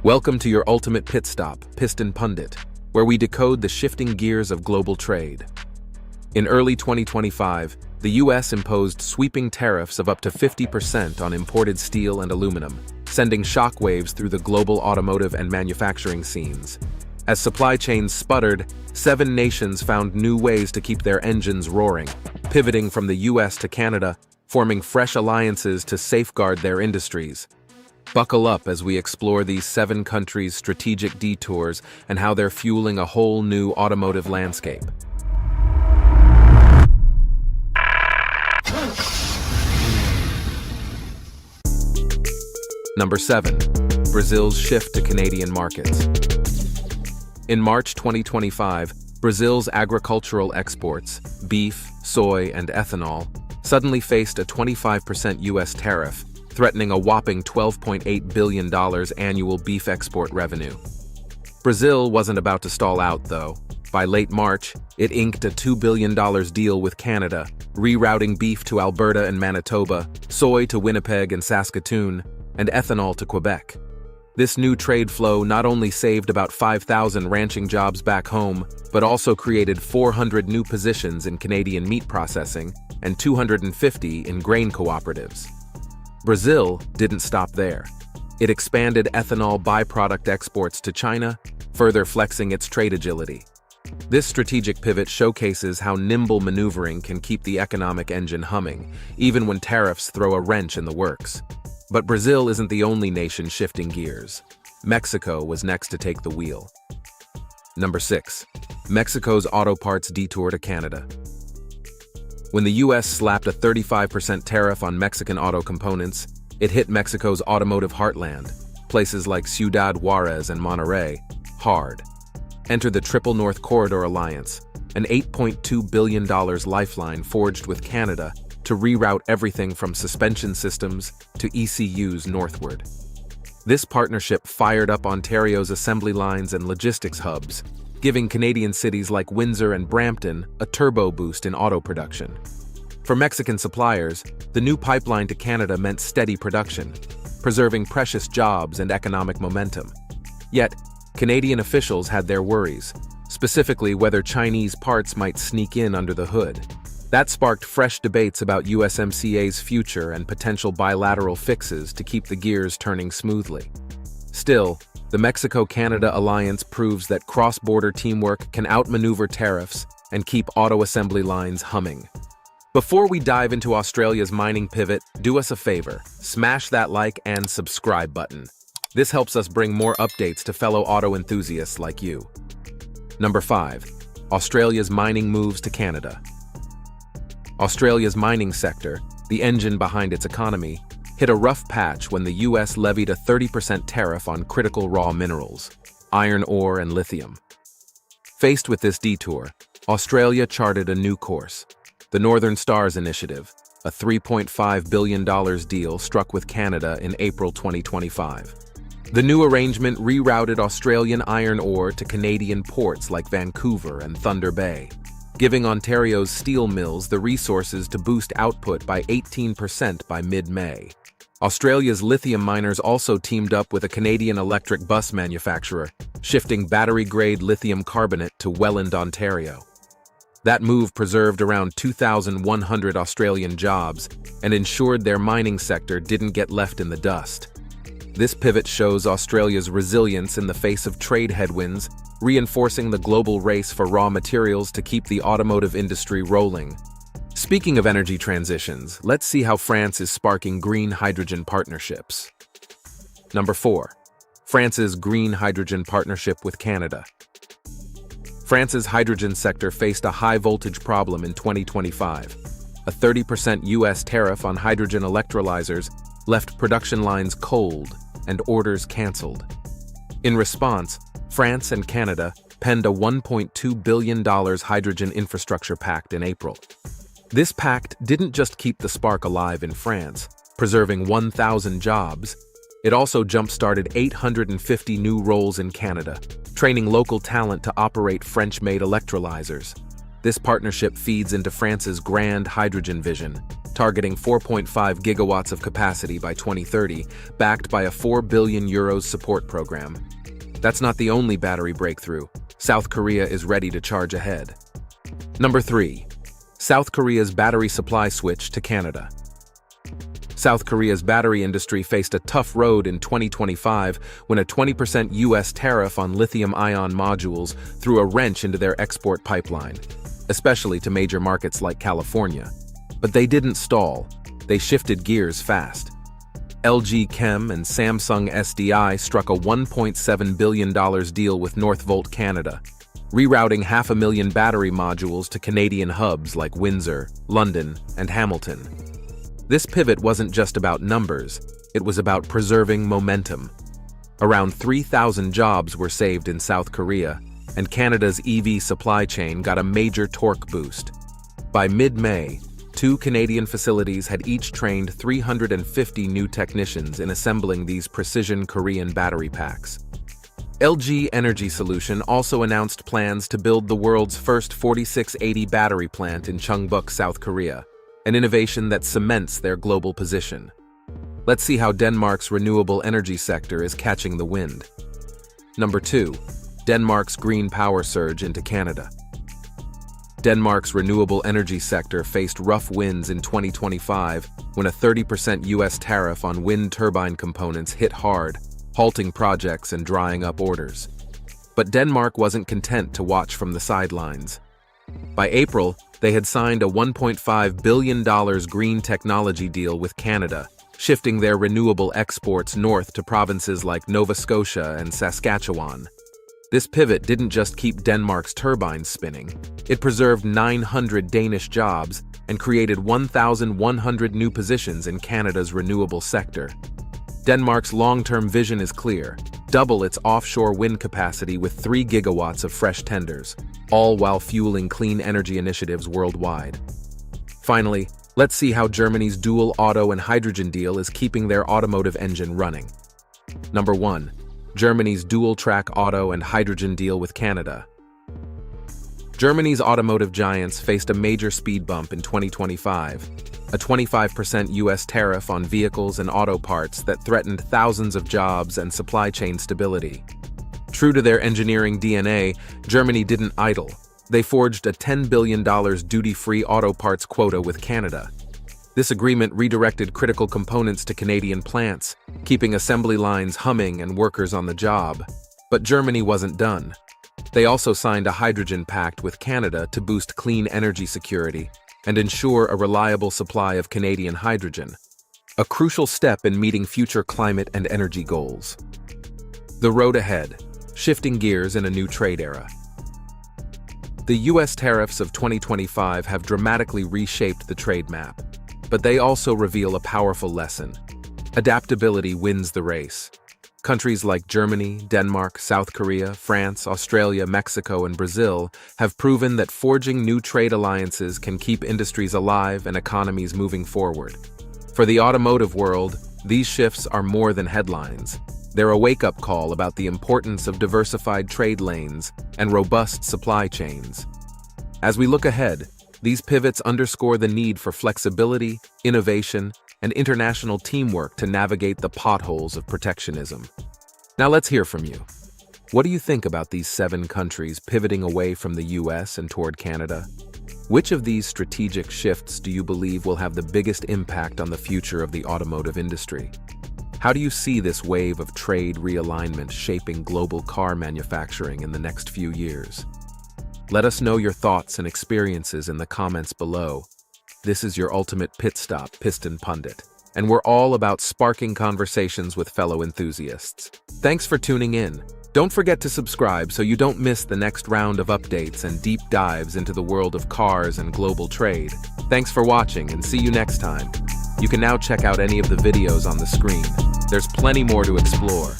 Welcome to your ultimate pit stop, Piston Pundit, where we decode the shifting gears of global trade. In early 2025, the US imposed sweeping tariffs of up to 50% on imported steel and aluminum, sending shockwaves through the global automotive and manufacturing scenes. As supply chains sputtered, 7 nations found new ways to keep their engines roaring, pivoting from the US to Canada, forming fresh alliances to safeguard their industries. Buckle up as we explore these 7 countries' strategic detours and how they're fueling a whole new automotive landscape. Number 7. Brazil's shift to Canadian markets. In March 2025, Brazil's agricultural exports, beef, soy, and ethanol, suddenly faced a 25% US tariff, threatening a whopping $12.8 billion annual beef export revenue. Brazil wasn't about to stall out, though. By late March, it inked a $2 billion deal with Canada, rerouting beef to Alberta and Manitoba, soy to Winnipeg and Saskatoon, and ethanol to Quebec. This new trade flow not only saved about 5,000 ranching jobs back home, but also created 400 new positions in Canadian meat processing and 250 in grain cooperatives. Brazil didn't stop there. It expanded ethanol byproduct exports to China, further flexing its trade agility. This strategic pivot showcases how nimble maneuvering can keep the economic engine humming, even when tariffs throw a wrench in the works. But Brazil isn't the only nation shifting gears. Mexico was next to take the wheel. Number 6. Mexico's auto parts detour to Canada. When the US slapped a 35% tariff on Mexican auto components, it hit Mexico's automotive heartland, places like Ciudad Juarez and Monterrey, hard. Enter the Triple North Corridor Alliance, an $8.2 billion lifeline forged with Canada to reroute everything from suspension systems to ECUs northward. This partnership fired up Ontario's assembly lines and logistics hubs, giving Canadian cities like Windsor and Brampton a turbo boost in auto production. For Mexican suppliers, the new pipeline to Canada meant steady production, preserving precious jobs and economic momentum. Yet, Canadian officials had their worries, specifically whether Chinese parts might sneak in under the hood. That sparked fresh debates about USMCA's future and potential bilateral fixes to keep the gears turning smoothly. Still, the Mexico-Canada alliance proves that cross-border teamwork can outmaneuver tariffs and keep auto assembly lines humming. Before we dive into Australia's mining pivot, do us a favor, smash that like and subscribe button. This helps us bring more updates to fellow auto enthusiasts like you. Number 5. Australia's mining moves to Canada. Australia's mining sector, the engine behind its economy, hit a rough patch when the US levied a 30% tariff on critical raw minerals, iron ore and lithium. Faced with this detour, Australia charted a new course. The Northern Stars Initiative, a $3.5 billion deal struck with Canada in April 2025. The new arrangement rerouted Australian iron ore to Canadian ports like Vancouver and Thunder Bay, giving Ontario's steel mills the resources to boost output by 18% by mid-May. Australia's lithium miners also teamed up with a Canadian electric bus manufacturer, shifting battery-grade lithium carbonate to Welland, Ontario. That move preserved around 2,100 Australian jobs and ensured their mining sector didn't get left in the dust. This pivot shows Australia's resilience in the face of trade headwinds, reinforcing the global race for raw materials to keep the automotive industry rolling. Speaking of energy transitions, let's see how France is sparking green hydrogen partnerships. Number 4. France's green hydrogen partnership with Canada. France's hydrogen sector faced a high-voltage problem in 2025. A 30% US tariff on hydrogen electrolyzers left production lines cold and orders canceled. In response, France and Canada penned a $1.2 billion hydrogen infrastructure pact in April. This pact didn't just keep the spark alive in France, preserving 1,000 jobs. It also jump-started 850 new roles in Canada, training local talent to operate French-made electrolyzers. This partnership feeds into France's grand hydrogen vision, targeting 4.5 gigawatts of capacity by 2030, backed by a €4 billion support program. That's not the only battery breakthrough. South Korea is ready to charge ahead. Number 3. South Korea's battery supply switch to Canada. South Korea's battery industry faced a tough road in 2025 when a 20% U.S. tariff on lithium-ion modules threw a wrench into their export pipeline, especially to major markets like California. But they didn't stall. They shifted gears fast. LG Chem and Samsung SDI struck a $1.7 billion deal with Northvolt Canada, rerouting 500,000 battery modules to Canadian hubs like Windsor, London, and Hamilton. This pivot wasn't just about numbers, it was about preserving momentum. Around 3,000 jobs were saved in South Korea, and Canada's EV supply chain got a major torque boost. By mid-May, 2 Canadian facilities had each trained 350 new technicians in assembling these precision Korean battery packs. LG Energy Solution also announced plans to build the world's first 4680 battery plant in Chungbuk, South Korea, an innovation that cements their global position. Let's see how Denmark's renewable energy sector is catching the wind. Number 2. Denmark's green power surge into Canada. Denmark's renewable energy sector faced rough winds in 2025 when a 30% U.S. tariff on wind turbine components hit hard, halting projects and drying up orders. But Denmark wasn't content to watch from the sidelines. By April, they had signed a $1.5 billion green technology deal with Canada, shifting their renewable exports north to provinces like Nova Scotia and Saskatchewan. This pivot didn't just keep Denmark's turbines spinning, it preserved 900 Danish jobs and created 1,100 new positions in Canada's renewable sector. Denmark's long-term vision is clear: double its offshore wind capacity with 3 gigawatts of fresh tenders, all while fueling clean energy initiatives worldwide. Finally, let's see how Germany's dual auto and hydrogen deal is keeping their automotive engine running. Number 1. Germany's dual-track auto and hydrogen deal with Canada. Germany's automotive giants faced a major speed bump in 2025, a 25% U.S. tariff on vehicles and auto parts that threatened thousands of jobs and supply chain stability. True to their engineering DNA, Germany didn't idle. They forged a $10 billion duty-free auto parts quota with Canada. This agreement redirected critical components to Canadian plants, keeping assembly lines humming and workers on the job. But Germany wasn't done. They also signed a hydrogen pact with Canada to boost clean energy security and ensure a reliable supply of Canadian hydrogen, a crucial step in meeting future climate and energy goals. The road ahead, shifting gears in a new trade era. The U.S. tariffs of 2025 have dramatically reshaped the trade map, but they also reveal a powerful lesson. Adaptability wins the race. Countries like Germany, Denmark, South Korea, France, Australia, Mexico, and Brazil have proven that forging new trade alliances can keep industries alive and economies moving forward. For the automotive world, these shifts are more than headlines. They're a wake-up call about the importance of diversified trade lanes and robust supply chains. As we look ahead, these pivots underscore the need for flexibility, innovation, and international teamwork to navigate the potholes of protectionism. Now let's hear from you. What do you think about these 7 countries pivoting away from the US and toward Canada? Which of these strategic shifts do you believe will have the biggest impact on the future of the automotive industry? How do you see this wave of trade realignment shaping global car manufacturing in the next few years? Let us know your thoughts and experiences in the comments below. This is your ultimate pit stop, Piston Pundit, and we're all about sparking conversations with fellow enthusiasts. Thanks for tuning in. Don't forget to subscribe so you don't miss the next round of updates and deep dives into the world of cars and global trade. Thanks for watching and see you next time. You can now check out any of the videos on the screen. There's plenty more to explore.